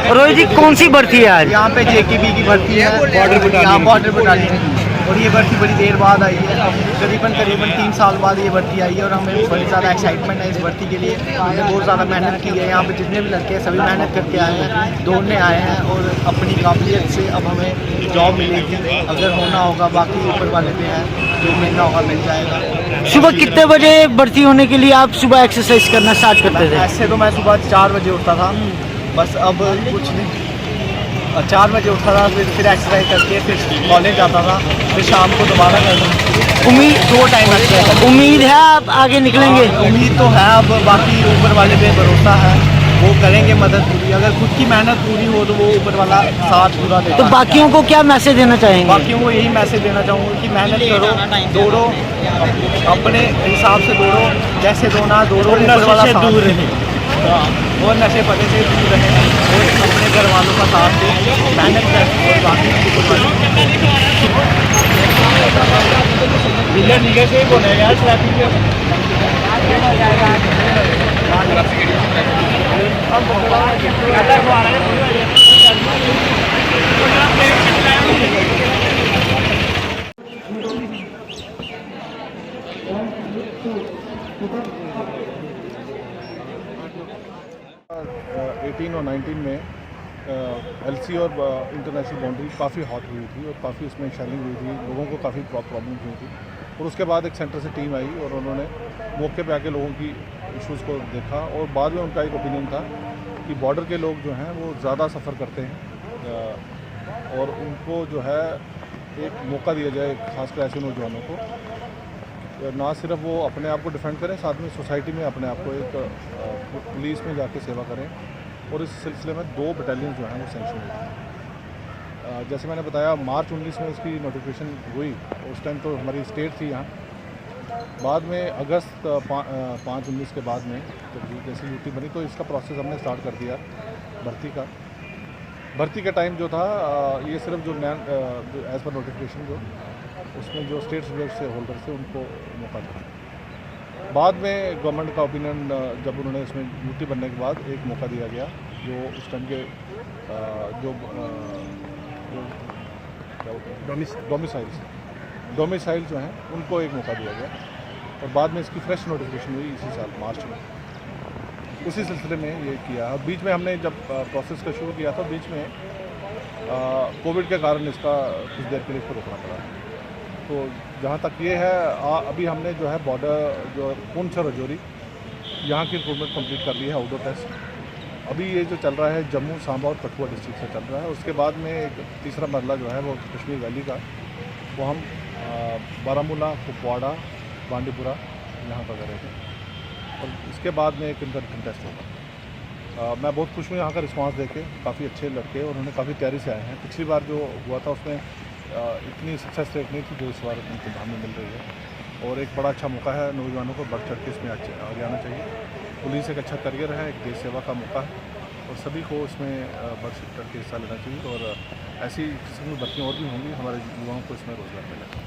रोहित जी, कौन सी भर्ती है आज? यहाँ पे JKB की भर्ती है, बॉर्डर बटालियन की। और ये भर्ती बड़ी देर बाद आई है, करीबन 3 साल बाद ये भर्ती आई है। और हमें बड़ी ज़्यादा एक्साइटमेंट है इस भर्ती के लिए। हमने बहुत ज़्यादा मेहनत की है। यहाँ पे जितने भी लड़के हैं सभी मेहनत करके आए हैं, दौड़ने आए हैं और अपनी काबिलियत से अब हमें जॉब मिलेगी। अगर होना होगा, बाकी ऊपर वाले पे है, जो मिलना होगा मिल जाएगा। सुबह कितने बजे भर्ती होने के लिए आप सुबह एक्सरसाइज करना स्टार्ट करते थे? ऐसे तो मैं सुबह 4 बजे उठता था, बस अब कुछ नहीं, 4 बजे उठता था, फिर एक्सरसाइज करके फिर कॉलेज जाता था, फिर शाम को दोबारा करता। उम्मीद 2 टाइम एक्सरसाइज। उम्मीद है आप आगे निकलेंगे? उम्मीद तो है, अब बाकी ऊपर वाले पे भरोसा है, वो करेंगे मदद पूरी। अगर खुद की मेहनत पूरी हो तो वो ऊपर वाला साथ पूरा देगा। तो बाकियों को क्या मैसेज देना चाहेंगे? बाकियों को यही मैसेज देना चाहूँगा कि मेहनत करो, दौड़ो, अपने हिसाब से दौड़ो, जैसे दौड़ो ऊपर वाला साथ दूर रहे और नशे पते से दूर रहे और अपने घर वालों का साथ दें, मेहनत करें और बाकी से बोलेगा एटीन और 19 में LC और इंटरनेशनल बाउंड्री काफ़ी हॉट हुई थी और काफ़ी उसमें शेलिंग हुई थी, लोगों को काफ़ी प्रॉब्लम हुई थी। और उसके बाद एक सेंटर से टीम आई और उन्होंने मौके पे आके लोगों की इश्यूज़ को देखा और बाद में उनका एक ओपिनियन था कि बॉर्डर के लोग जो हैं वो ज़्यादा सफ़र करते हैं और उनको जो है एक मौका दिया जाए, खासकर ऐसे नौजवानों को, ना सिर्फ वो अपने आप को डिफेंड करें, साथ में सोसाइटी में अपने आप को एक पुलिस में जाके सेवा करें। और इस सिलसिले में 2 बटालियन जो हैं वो सेंक्शन हुई थी। जैसे मैंने बताया, मार्च 19 में इसकी नोटिफिकेशन हुई, उस टाइम तो हमारी स्टेट थी यहाँ। बाद में अगस्त 5-19 के बाद में तो जैसे यूटी बनी तो इसका प्रोसेस हमने स्टार्ट कर दिया भर्ती का। भर्ती का टाइम जो था ये सिर्फ जो एज़ पर नोटिफिकेशन जो उसमें जो स्टेट से होल्डर थे उनको मौका था। बाद में गवर्नमेंट का ओपिनियन जब उन्होंने इसमें यूटी बनने के बाद एक मौका दिया गया, जो उस टाइम के जो डोमिसाइल जो हैं उनको एक मौका दिया गया। और बाद में इसकी फ्रेश नोटिफिकेशन हुई इसी साल मार्च में। उसी सिलसिले में ये किया। बीच में हमने जब प्रोसेस का शुरू किया था, बीच में कोविड के कारण इसका कुछ देर के लिए इसको रोकना पड़ा। तो जहाँ तक ये है, अभी हमने जो है बॉर्डर जो पुंछ और रजौरी यहाँ की रिक्रूटमेंट कंप्लीट कर ली है, आउटडोर टेस्ट। अभी ये जो चल रहा है जम्मू, सांबा और कठुआ डिस्ट्रिक्ट से चल रहा है। उसके बाद में एक तीसरा मरला जो है वो कश्मीर वैली का, वो हम बारामूला, कुपवाड़ा, बांडीपुरा यहाँ पर करेंगे। और इसके बाद में एक इनका रिटन टेस्ट होगा। मैं बहुत खुश हूँ यहाँ का रिस्पांस देके, काफ़ी अच्छे लड़के और उन्होंने काफ़ी तैयारी से आए हैं। पिछली बार जो हुआ था उसमें इतनी सक्सेस रेट नहीं थी जो इस बार उनको हमें मिल रही है। और एक बड़ा अच्छा मौका है, नौजवानों को बढ़ चढ़ के इसमें आगे आना चाहिए। पुलिस एक अच्छा करियर है, एक देश सेवा का मौका है और सभी को इसमें बढ़ चढ़ के हिस्सा लेना चाहिए। और ऐसी किस्म की भर्तियाँ और भी होंगी, हमारे युवाओं को इसमें रोजगार मिलेगा।